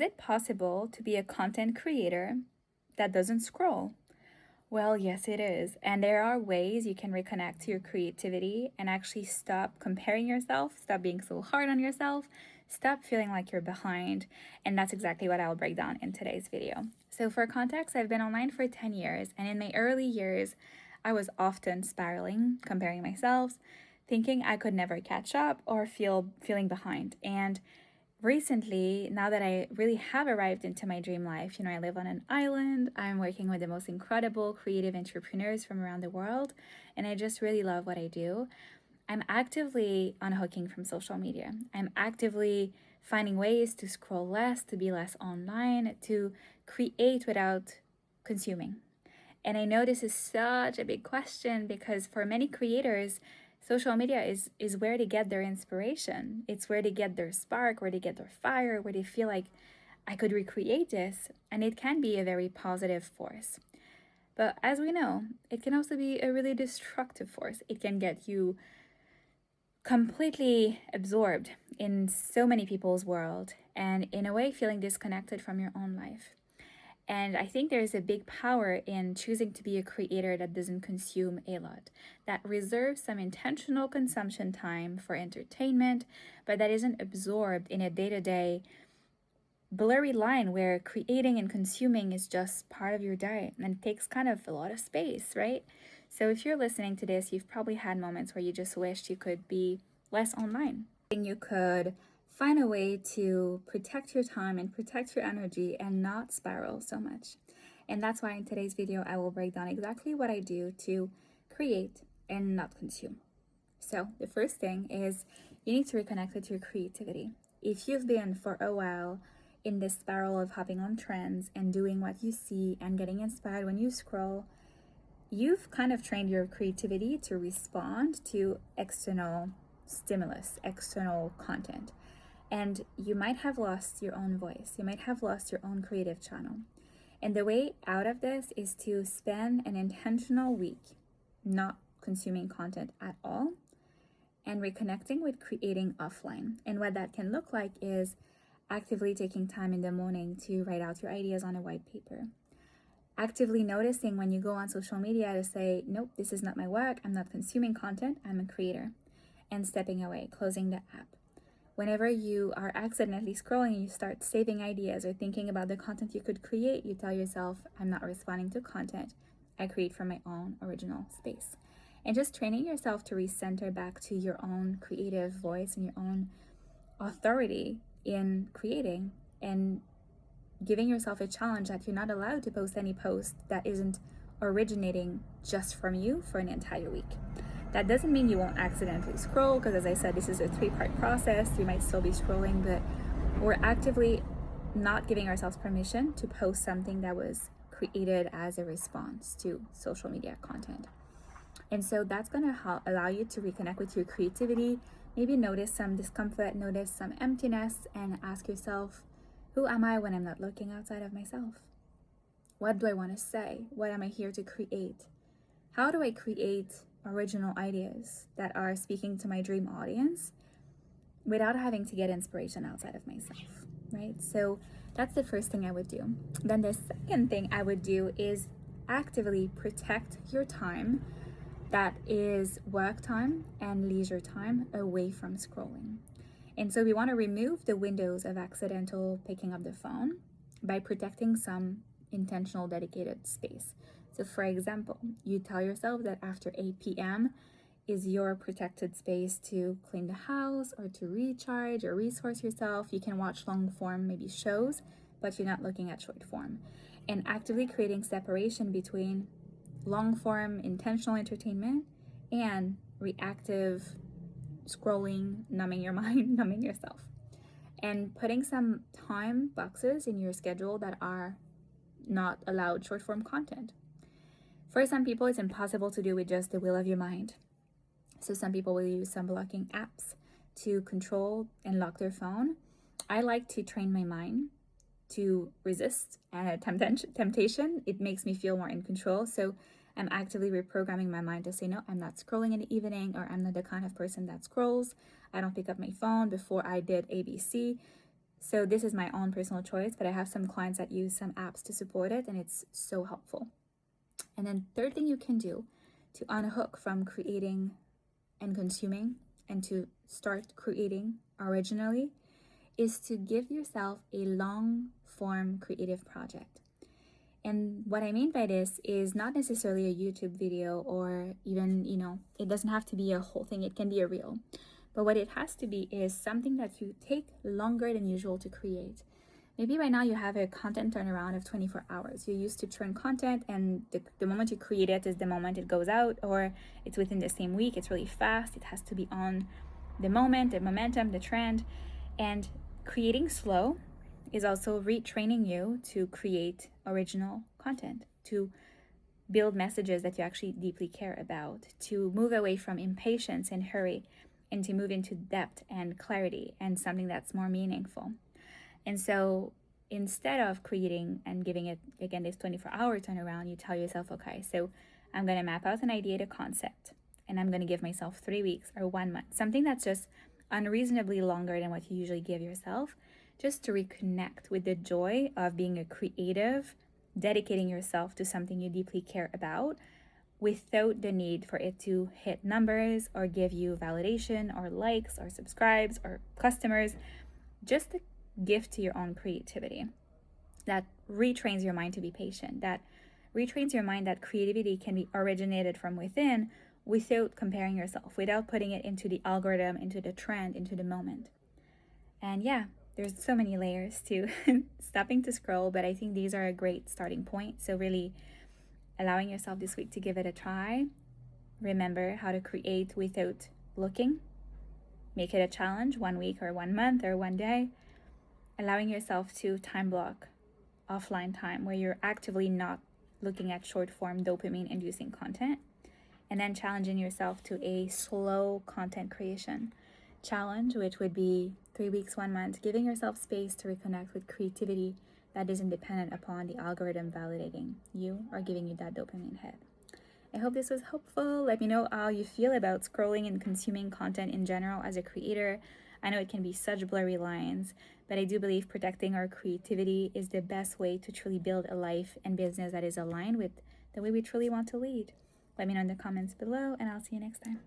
Is it possible to be a content creator that doesn't scroll? Well, yes, it is. And there are ways you can reconnect to your creativity and actually stop comparing yourself, stop being so hard on yourself, stop feeling like you're behind. And that's exactly what I'll break down in today's video. So, for context, I've been online for 10 years. And in my early years, I was often spiraling, comparing myself, thinking I could never catch up or feeling behind. And recently, now that I really have arrived into my dream life, I live on an island, I'm working with the most incredible creative entrepreneurs from around the world, and I just really love what I do. I'm actively unhooking from social media. I'm actively finding ways to scroll less, to be less online, to create without consuming. And I know this is such a big question because for many creators, social media is where they get their inspiration. It's where they get their spark, where they get their fire, where they feel like I could recreate this. And it can be a very positive force. But as we know, it can also be a really destructive force. It can get you completely absorbed in so many people's world and in a way feeling disconnected from your own life. And I think there's a big power in choosing to be a creator that doesn't consume a lot, that reserves some intentional consumption time for entertainment, but that isn't absorbed in a day-to-day blurry line where creating and consuming is just part of your day and it takes kind of a lot of space, right? So if you're listening to this, you've probably had moments where you just wished you could be less online. You could find a way to protect your time and protect your energy and not spiral so much. And that's why in today's video, I will break down exactly what I do to create and not consume. So the first thing is you need to reconnect with your creativity. If you've been for a while in this spiral of hopping on trends and doing what you see and getting inspired when you scroll, you've kind of trained your creativity to respond to external stimulus, external content. And you might have lost your own voice. You might have lost your own creative channel. And the way out of this is to spend an intentional week not consuming content at all and reconnecting with creating offline. And what that can look like is actively taking time in the morning to write out your ideas on a white paper. Actively noticing when you go on social media to say, nope, this is not my work. I'm not consuming content. I'm a creator. And stepping away, closing the app. Whenever you are accidentally scrolling and you start saving ideas or thinking about the content you could create, you tell yourself, I'm not responding to content. I create from my own original space. And just training yourself to recenter back to your own creative voice and your own authority in creating and giving yourself a challenge that you're not allowed to post any post that isn't originating just from you for an entire week. That doesn't mean you won't accidentally scroll, because as I said, this is a 3-part process. You might still be scrolling, but we're actively not giving ourselves permission to post something that was created as a response to social media content. And so that's going to allow you to reconnect with your creativity, maybe notice some discomfort, notice some emptiness, and ask yourself, who am I when I'm not looking outside of myself? What do I want to say? What am I here to create? How do I create original ideas that are speaking to my dream audience without having to get inspiration outside of myself, right? So that's the first thing I would do. Then the second thing I would do is actively protect your time that is work time and leisure time away from scrolling. And so we want to remove the windows of accidental picking up the phone by protecting some intentional dedicated space. So for example, you tell yourself that after 8 p.m. is your protected space to clean the house or to recharge or resource yourself. You can watch long form, maybe shows, but you're not looking at short form. And actively creating separation between long form intentional entertainment and reactive scrolling, numbing your mind, numbing yourself. And putting some time boxes in your schedule that are not allowed short form content. For some people, it's impossible to do with just the will of your mind. So some people will use some blocking apps to control and lock their phone. I like to train my mind to resist temptation. It makes me feel more in control. So I'm actively reprogramming my mind to say, no, I'm not scrolling in the evening, or I'm not the kind of person that scrolls. I don't pick up my phone before I did ABC. So this is my own personal choice, but I have some clients that use some apps to support it, and it's so helpful. And then third thing you can do to unhook from creating and consuming and to start creating originally is to give yourself a long form creative project. And what I mean by this is not necessarily a YouTube video or even, it doesn't have to be a whole thing. It can be a reel. But what it has to be is something that you take longer than usual to create. Maybe right now you have a content turnaround of 24 hours. You're used to churn content, and the moment you create it is the moment it goes out, or it's within the same week. It's really fast. It has to be on the moment, the momentum, the trend. And creating slow is also retraining you to create original content, to build messages that you actually deeply care about, to move away from impatience and hurry, and to move into depth and clarity and something that's more meaningful. And so instead of creating and giving it, again, this 24-hour turnaround, you tell yourself, okay, so I'm going to map out an idea to concept, and I'm going to give myself 3 weeks or 1 month, something that's just unreasonably longer than what you usually give yourself, just to reconnect with the joy of being a creative, dedicating yourself to something you deeply care about without the need for it to hit numbers or give you validation or likes or subscribes or customers. Just a gift to your own creativity that retrains your mind to be patient, that retrains your mind that creativity can be originated from within without comparing yourself, without putting it into the algorithm, into the trend, into the moment. And yeah, there's so many layers to stopping to scroll, but I think these are a great starting point. So really allowing yourself this week to give it a try. Remember how to create without looking. Make it a challenge, 1 week or 1 month or 1 day. Allowing yourself to time block offline time where you're actively not looking at short form dopamine inducing content. And then challenging yourself to a slow content creation challenge, which would be 3 weeks, 1 month, giving yourself space to reconnect with creativity that isn't dependent upon the algorithm validating you or giving you that dopamine hit. I hope this was helpful. Let me know how you feel about scrolling and consuming content in general as a creator. I know it can be such blurry lines, but I do believe protecting our creativity is the best way to truly build a life and business that is aligned with the way we truly want to lead. Let me know in the comments below, and I'll see you next time.